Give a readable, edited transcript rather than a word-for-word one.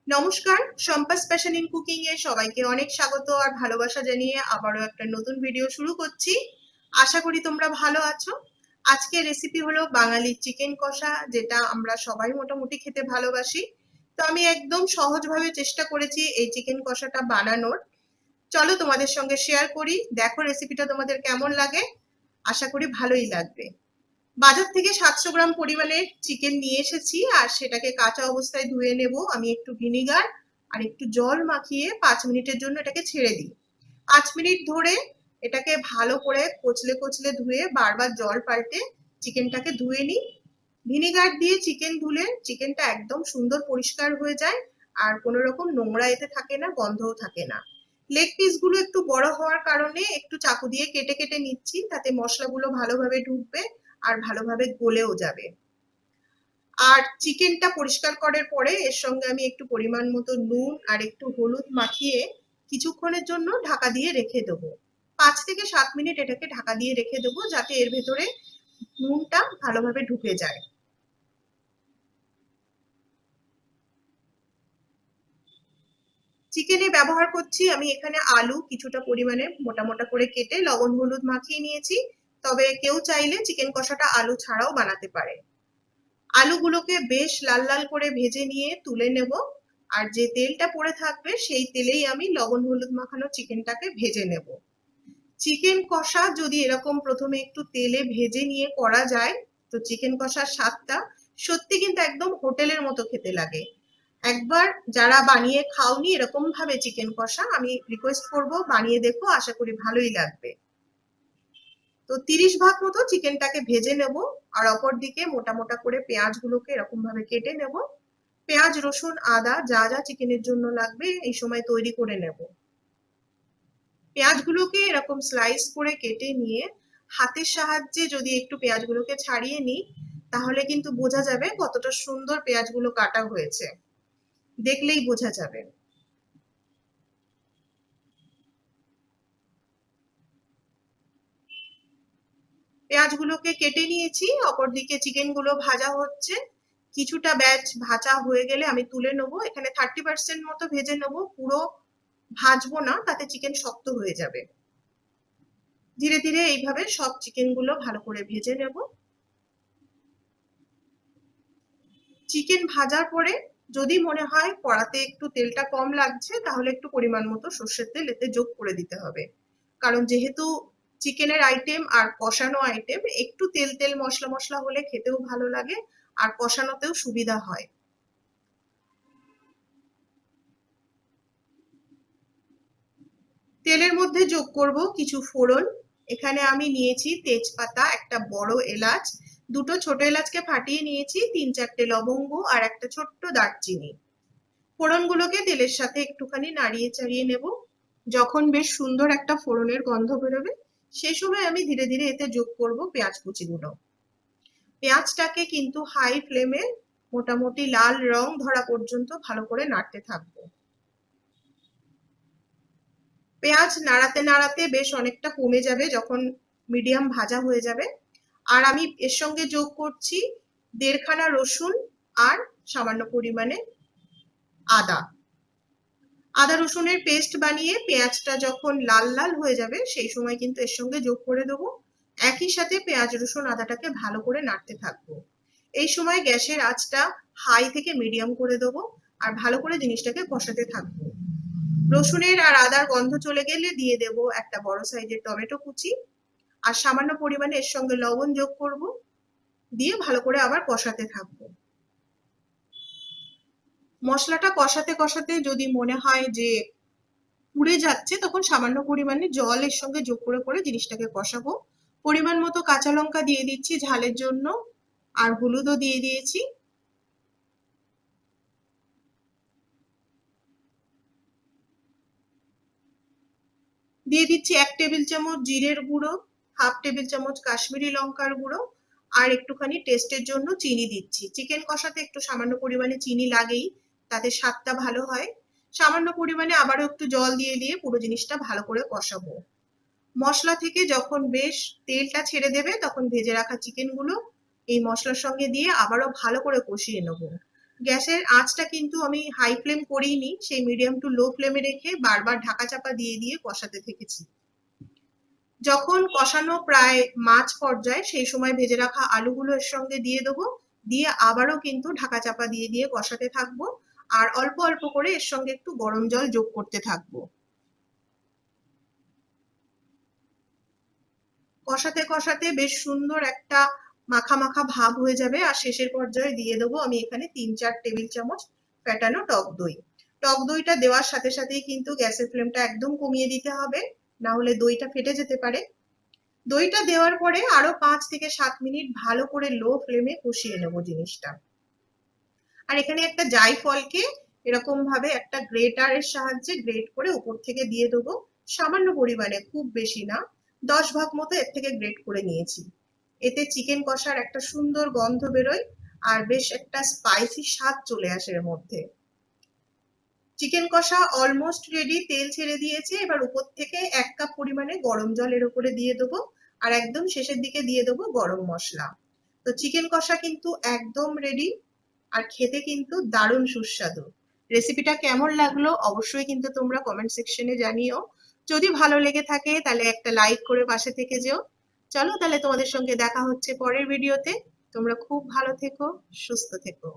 নমস্কার, Shampa special in cooking এ সবাইকে অনেক স্বাগত আর ভালোবাসা জানিয়ে আবারও একটা নতুন ভিডিও শুরু করছি। আশা করি তোমরা ভালো আছো। আজকের রেসিপি হলো বাঙালি চিকেন কষা, যেটা আমরা সবাই মোটামুটি খেতে ভালোবাসি। তো আমি একদম সহজভাবে চেষ্টা করেছি এই চিকেন কষাটা বানানোর। চলো তোমাদের সঙ্গে শেয়ার করি, দেখো রেসিপিটা তোমাদের কেমন লাগে। আশা করি ভালোই লাগবে। বাজার থেকে 700 গ্রাম পরিমাণে চিকেন নিয়ে এসেছি, আর সেটাকে কাঁচা অবস্থায় ধুয়ে নেব। আমি একটু ভিনিগার আর একটু জল মাখিয়ে 5 মিনিটের জন্য এটাকে ছেড়ে দিই। 5 মিনিট ধরে এটাকে ভালো করে কচলে কচলে ধুয়ে বারবার জল পাল্টে চিকেনটাকে ধুয়ে নিই। ভিনিগার দিয়ে চিকেন ধুলে চিকেনটা একদম সুন্দর পরিষ্কার হয়ে যায়, আর কোনো রকম নোংরা এতে থাকে না, গন্ধও থাকে না। লেগ পিস গুলো একটু বড় হওয়ার কারণে একটু চাকু দিয়ে কেটে কেটে নিচ্ছি, তাতে মশলাগুলো ভালোভাবে ঢুকবে আর ভালোভাবে গলেও যাবে। আর চিকেনটা পরিষ্কার করার পরে এর সঙ্গে আমি একটু পরিমাণ মতো নুন আর একটু হলুদ মাখিয়ে কিছুক্ষণের জন্য ঢাকা দিয়ে রেখে দেবো। 5 থেকে 7 মিনিট এটাকে ঢাকা দিয়ে রেখে দেবো, যাতে এর ভেতরে নুনটা ভালোভাবে ঢুকে যায়। চিকেনে ব্যবহার করছি আমি এখানে আলু কিছুটা পরিমাণে মোটা মোটা করে কেটে লবণ হলুদ মাখিয়ে নিয়েছি। তবে কেউ চাইলে চিকেন কষাটা আলু ছাড়াও বানাতে পারে। আলুগুলোকে বেশ লাল লাল করে ভেজে নিয়ে তুলে নেব। আর যে তেলটা পড়ে থাকবে সেই তেলেই আমি লবণ হলুদ মাখানো চিকেনটাকে ভেজে নেব। চিকেন কষা যদি এরকম প্রথমে একটু তেলে ভেজে নিয়ে করা যায়, তো চিকেন কষার স্বাদটা সত্যি কিন্তু একদম হোটেলের মতো খেতে লাগে। একবার যারা বানিয়ে খাওনি এরকম ভাবে চিকেন কষা, আমি রিকোয়েস্ট করব বানিয়ে দেখো, আশা করি ভালোই লাগবে। তো 30 ভাগ মতো চিকেনটাকে ভেজে নেব, আর অপর দিকে মোটা মোটা করে পেঁয়াজগুলোকে এরকম ভাবে কেটে নেব। পেঁয়াজ রসুন আদা যা যা চিকেনের জন্য লাগবে এই সময় তৈরি করে নেব। পেঁয়াজগুলোকে এরকম স্লাইস করে কেটে নিয়ে হাতের সাহায্যে যদি একটু পেঁয়াজগুলোকে ছাড়িয়ে নিই, তাহলে কিন্তু বোঝা যাবে কতটা সুন্দর পেঁয়াজগুলো কাটা হয়েছে, দেখলেই বোঝা যাবে। পেঁয়াজগুলোকে কেটে নিয়েছি, অপরদিকে চিকেনগুলো ভাজা হচ্ছে। কিছুটা ব্যাচ ভাজা হয়ে গেলে আমি তুলে নেবো। এখানে 30% মতো ভেজে নেবো, পুরো ভাজবো না, তাতে চিকেন শক্ত হয়ে যাবে। ধীরে ধীরে এইভাবে সব চিকেনগুলো ভালো করে ভেজে নেব। চিকেন ভাজার পরে যদি মনে হয় কড়াতে একটু তেলটা কম লাগছে, তাহলে একটু পরিমাণ মতো সর্ষের তেল এতে যোগ করে দিতে হবে। কারণ যেহেতু চিকেনের আইটেম আর কষানো আইটেম, একটু তেল তেল মশলা মশলা হলে খেতেও ভালো লাগে আর কষানোতেও সুবিধা হয়। তেলের মধ্যে যোগ করব কিছু ফোড়ন। এখানে আমি নিয়েছি তেজপাতা, একটা বড় এলাচ, দুটো ছোট এলাচকে ফাটিয়ে নিয়েছি, 3-4টে লবঙ্গ আর একটা ছোট্ট দারচিনি। ফোড়নগুলোকে তেলের সাথে একটুখানি নাড়িয়ে চাড়িয়ে নেব। যখন বেশ সুন্দর একটা ফোড়নের গন্ধ বেরোবে, সেই সময় আমি ধীরে ধীরে এতে যোগ করব পেঁয়াজ কুচিগুলো। পেঁয়াজটাকে কিন্তু হাই ফ্লেমে মোটামুটি লাল রং ধরা পর্যন্ত ভালো করে নাড়তে থাকবো। পেঁয়াজ নাড়াতে নাড়াতে বেশ অনেকটা কমে যাবে যখন মিডিয়াম ভাজা হয়ে যাবে। আর আমি এর সঙ্গে যোগ করছি 1.5খানা রসুন আর সামান্য পরিমাণে আদা। আদা রসুনের পেস্ট বানিয়ে পেঁয়াজটা যখন লাল লাল হয়ে যাবে, সেই সময় কিন্তু এর সঙ্গে যোগ করে দেবো। একই সাথে পেঁয়াজ রসুন আদাটাকে ভালো করে নাড়তে থাকবো। এই সময় গ্যাসের আঁচটা হাই থেকে মিডিয়াম করে দেবো, আর ভালো করে জিনিসটাকে কষাতে থাকবো। রসুনের আর আদার গন্ধ চলে গেলে দিয়ে দেব একটা বড় সাইজের টমেটো কুচি, আর সামান্য পরিমাণে এর সঙ্গে লবণ যোগ করব, দিয়ে ভালো করে আবার কষাতে থাকবো। মশলাটা কষাতে কষাতে যদি মনে হয় যে পুড়ে যাচ্ছে, তখন সামান্য পরিমাণে জল এর সঙ্গে যোগ করে করে জিনিসটাকে কষাবো। পরিমাণ মতো কাঁচা লঙ্কা দিয়ে দিচ্ছি ঝালের জন্য, আর হলুদও দিয়ে দিয়েছি। দিয়ে দিচ্ছি 1 টেবিল চামচ জিরের গুঁড়ো, 1/2 টেবিল চামচ কাশ্মীরি লঙ্কার গুঁড়ো, আর একটুখানি টেস্টের জন্য চিনি দিচ্ছি। চিকেন কষাতে একটু সামান্য পরিমাণে চিনি লাগেই, তাতে স্বাদটা ভালো হয়। সামান্য পরিমাণে আবারও একটু জল দিয়ে দিয়ে পুরো জিনিসটা ভালো করে কষাবো। মশলা থেকে যখন বেশ তেলটা ছেড়ে দেবে, তখন ভেজে রাখা চিকেনগুলো এই মশলার সঙ্গে দিয়ে আবারও ভালো করে কষিয়ে নেবো। গ্যাসের আঁচটা কিন্তু আমি হাই ফ্লেম করিনি, সেই মিডিয়াম টু লো ফ্লেমে রেখে বারবার ঢাকা চাপা দিয়ে দিয়ে কষাতে থেকেছি। যখন কষানো প্রায় মাঝ পর্যায়ে সেই সময় ভেজে রাখা আলুগুলো এর সঙ্গে দিয়ে দেবো, দিয়ে আবারও কিন্তু ঢাকা চাপা দিয়ে দিয়ে কষাতে থাকবো, আর অল্প অল্প করে এর সঙ্গে একটু গরম জল যোগ করতে থাকবো। কষাতে কষাতে বেশ সুন্দর একটা মাখা মাখা ভাব হয়ে যাবে, আর শেষের পর্যায়ে দিয়ে দেবো আমি এখানে 3-4 টেবিল চামচ ফ্যাটানো টক দই। টক দইটা দেওয়ার সাথে সাথেই কিন্তু গ্যাসের ফ্লেমটা একদম কমিয়ে দিতে হবে, না হলে দইটা ফেটে যেতে পারে। দইটা দেওয়ার পরে আরো 5 থেকে 7 মিনিট ভালো করে লো ফ্লেমে কষিয়ে নেব জিনিসটা। আর এখানে একটা জায়ফলকে এরকম ভাবে একটা গ্রেটারের সাহায্যে গ্রেট করে উপর থেকে দিয়ে দেবো, সামান্য পরিমাণে, খুব বেশি না, 10 ভাগ মতো এর থেকে গ্রেট করে নিয়েছি। এতে চিকেন কষার একটা সুন্দর গন্ধ বেরোয়, আর বেশ একটা স্পাইসি স্বাদ চলে আসে এর মধ্যে। চিকেন কষা অলমোস্ট রেডি, তেল ছেড়ে দিয়েছে। এবার উপর থেকে 1 কাপ পরিমাণে গরম জল এর উপরে দিয়ে দেবো, আর একদম শেষের দিকে দিয়ে দেবো গরম মশলা। তো চিকেন কষা কিন্তু একদম রেডি, আর খেতে কিন্তু দারুণ সুস্বাদু। রেসিপিটা কেমন লাগলো অবশ্যই কিন্তু তোমরা কমেন্ট সেকশনে জানিও। যদি ভালো লেগে থাকে তাহলে একটা লাইক করে পাশে থেকে যেও। চলো তাহলে তোমাদের সঙ্গে দেখা হচ্ছে পরের ভিডিওতে। তোমরা খুব ভালো থেকো, সুস্থ থেকো।